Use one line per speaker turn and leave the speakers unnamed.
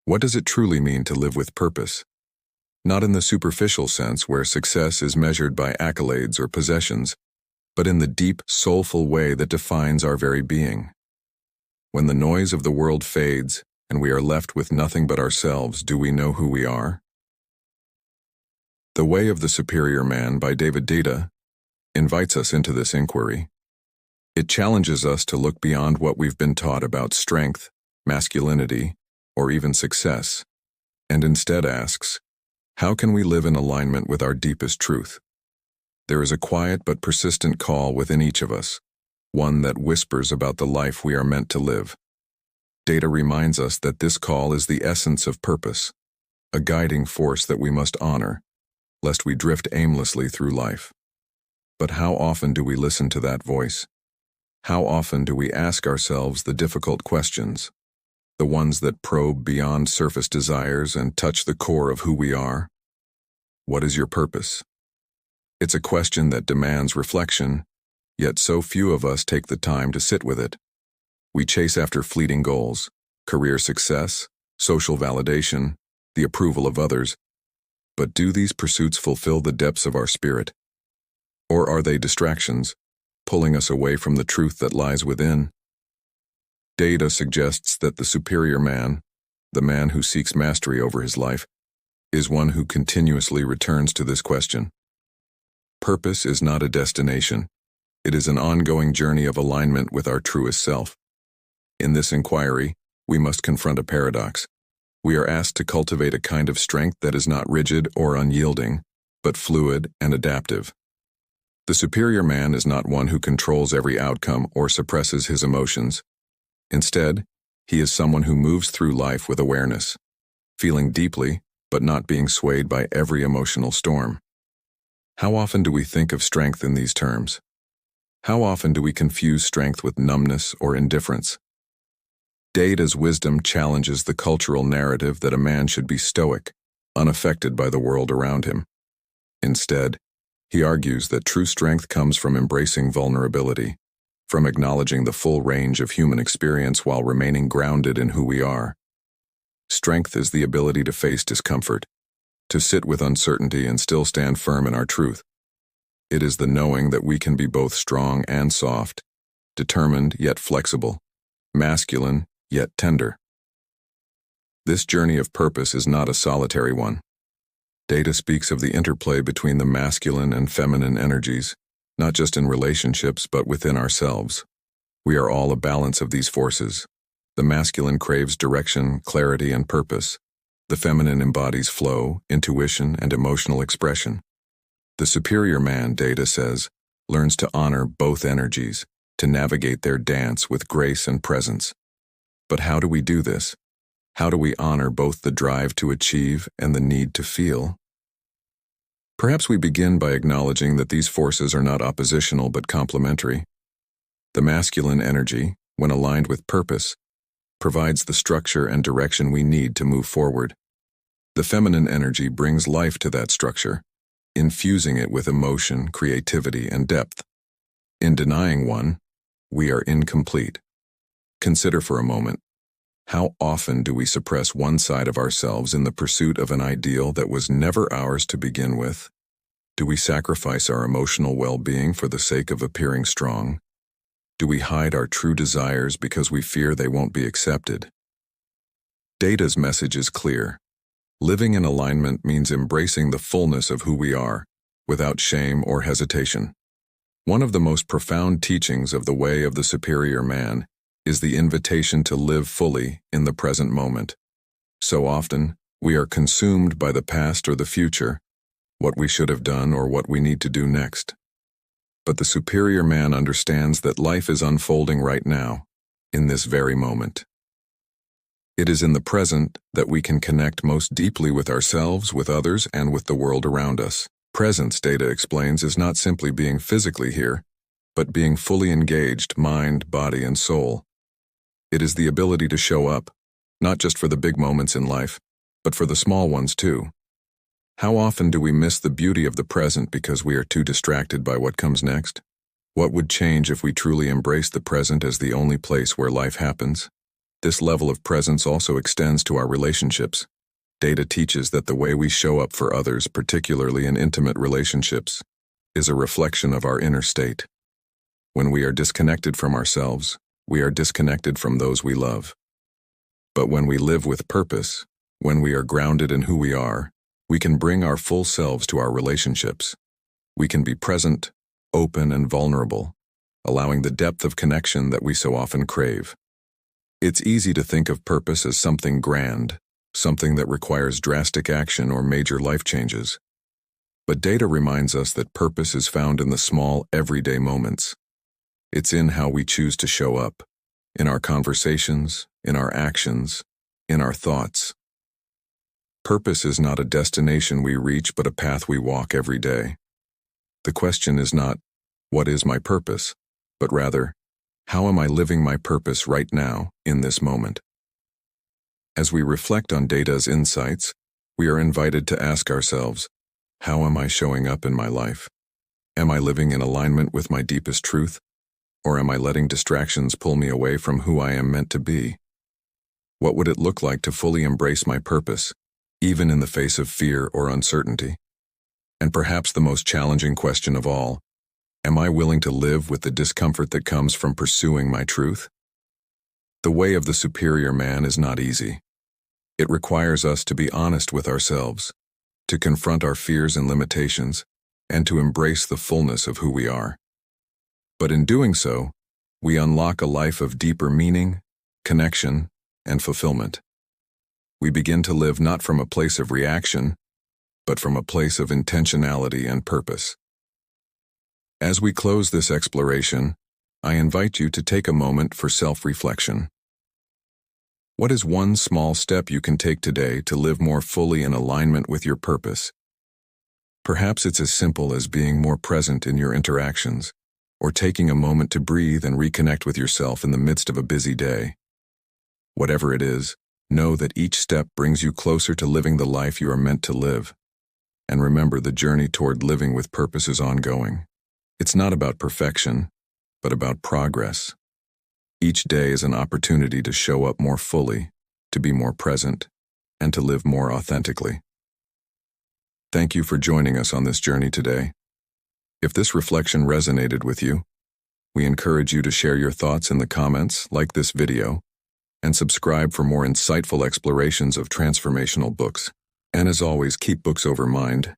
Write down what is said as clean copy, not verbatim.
What does it truly mean to live with purpose? Not in the superficial sense where success is measured by accolades or possessions, but in the deep, soulful way that defines our very being. When the noise of the world fades and we are left with nothing but ourselves, do we know who we are? The Way of the Superior Man by Deida invites us into this inquiry. It challenges us to look beyond what we've been taught about strength, masculinity, or even success, and instead asks, how can we live in alignment with our deepest truth? There is a quiet but persistent call within each of us, one that whispers about the life we are meant to live. Deida reminds us that this call is the essence of purpose, a guiding force that we must honor, lest we drift aimlessly through life. But how often do we listen to that voice? How often do we ask ourselves the difficult questions, the ones that probe beyond surface desires and touch the core of who we are? What is your purpose? It's a question that demands reflection, yet so few of us take the time to sit with it. We chase after fleeting goals, career success, social validation, the approval of others. But do these pursuits fulfill the depths of our spirit? Or are they distractions, pulling us away from the truth that lies within? Deida suggests that the superior man, the man who seeks mastery over his life, is one who continuously returns to this question. Purpose is not a destination. It is an ongoing journey of alignment with our truest self. In this inquiry, we must confront a paradox. We are asked to cultivate a kind of strength that is not rigid or unyielding, but fluid and adaptive. The superior man is not one who controls every outcome or suppresses his emotions. Instead, he is someone who moves through life with awareness, feeling deeply, but not being swayed by every emotional storm. How often do we think of strength in these terms? How often do we confuse strength with numbness or indifference? Deida's wisdom challenges the cultural narrative that a man should be stoic, unaffected by the world around him. Instead, he argues that true strength comes from embracing vulnerability, from acknowledging the full range of human experience while remaining grounded in who we are. Strength is the ability to face discomfort, to sit with uncertainty and still stand firm in our truth. It is the knowing that we can be both strong and soft, determined yet flexible, masculine yet tender. This journey of purpose is not a solitary one. Deida speaks of the interplay between the masculine and feminine energies, not just in relationships but within ourselves. We are all a balance of these forces. The masculine craves direction, clarity, and purpose. The feminine embodies flow, intuition, and emotional expression. The superior man, Deida says, learns to honor both energies, to navigate their dance with grace and presence. But how do we do this? How do we honor both the drive to achieve and the need to feel? Perhaps we begin by acknowledging that these forces are not oppositional but complementary. The masculine energy, when aligned with purpose, provides the structure and direction we need to move forward. The feminine energy brings life to that structure, infusing it with emotion, creativity, and depth. In denying one, we are incomplete. Consider for a moment, how often do we suppress one side of ourselves in the pursuit of an ideal that was never ours to begin with? Do we sacrifice our emotional well-being for the sake of appearing strong? Do we hide our true desires because we fear they won't be accepted? Deida's message is clear. Living in alignment means embracing the fullness of who we are, without shame or hesitation. One of the most profound teachings of the Way of the Superior Man is the invitation to live fully in the present moment. So often, we are consumed by the past or the future, what we should have done or what we need to do next. But the superior man understands that life is unfolding right now, in this very moment. It is in the present that we can connect most deeply with ourselves, with others, and with the world around us. Presence, Deida explains, is not simply being physically here, but being fully engaged, mind, body, and soul. It is the ability to show up, not just for the big moments in life, but for the small ones too. How often do we miss the beauty of the present because we are too distracted by what comes next? What would change if we truly embraced the present as the only place where life happens? This level of presence also extends to our relationships. Deida teaches that the way we show up for others, particularly in intimate relationships, is a reflection of our inner state. When we are disconnected from ourselves, we are disconnected from those we love. But when we live with purpose, when we are grounded in who we are, we can bring our full selves to our relationships. We can be present, open, and vulnerable, allowing the depth of connection that we so often crave. It's easy to think of purpose as something grand, something that requires drastic action or major life changes. But Deida reminds us that purpose is found in the small, everyday moments. It's in how we choose to show up, in our conversations, in our actions, in our thoughts. Purpose is not a destination we reach, but a path we walk every day. The question is not, what is my purpose? But rather, how am I living my purpose right now, in this moment? As we reflect on Deida's insights, we are invited to ask ourselves, how am I showing up in my life? Am I living in alignment with my deepest truth? Or am I letting distractions pull me away from who I am meant to be? What would it look like to fully embrace my purpose, even in the face of fear or uncertainty? And perhaps the most challenging question of all, am I willing to live with the discomfort that comes from pursuing my truth? The way of the superior man is not easy. It requires us to be honest with ourselves, to confront our fears and limitations, and to embrace the fullness of who we are. But in doing so, we unlock a life of deeper meaning, connection, and fulfillment. We begin to live not from a place of reaction, but from a place of intentionality and purpose. As we close this exploration, I invite you to take a moment for self-reflection. What is one small step you can take today to live more fully in alignment with your purpose? Perhaps it's as simple as being more present in your interactions, or taking a moment to breathe and reconnect with yourself in the midst of a busy day. Whatever it is, know that each step brings you closer to living the life you are meant to live. And remember, the journey toward living with purpose is ongoing. It's not about perfection, but about progress. Each day is an opportunity to show up more fully, to be more present, and to live more authentically. Thank you for joining us on this journey today. If this reflection resonated with you, we encourage you to share your thoughts in the comments, like this video, and subscribe for more insightful explorations of transformational books. And as always, keep books over mind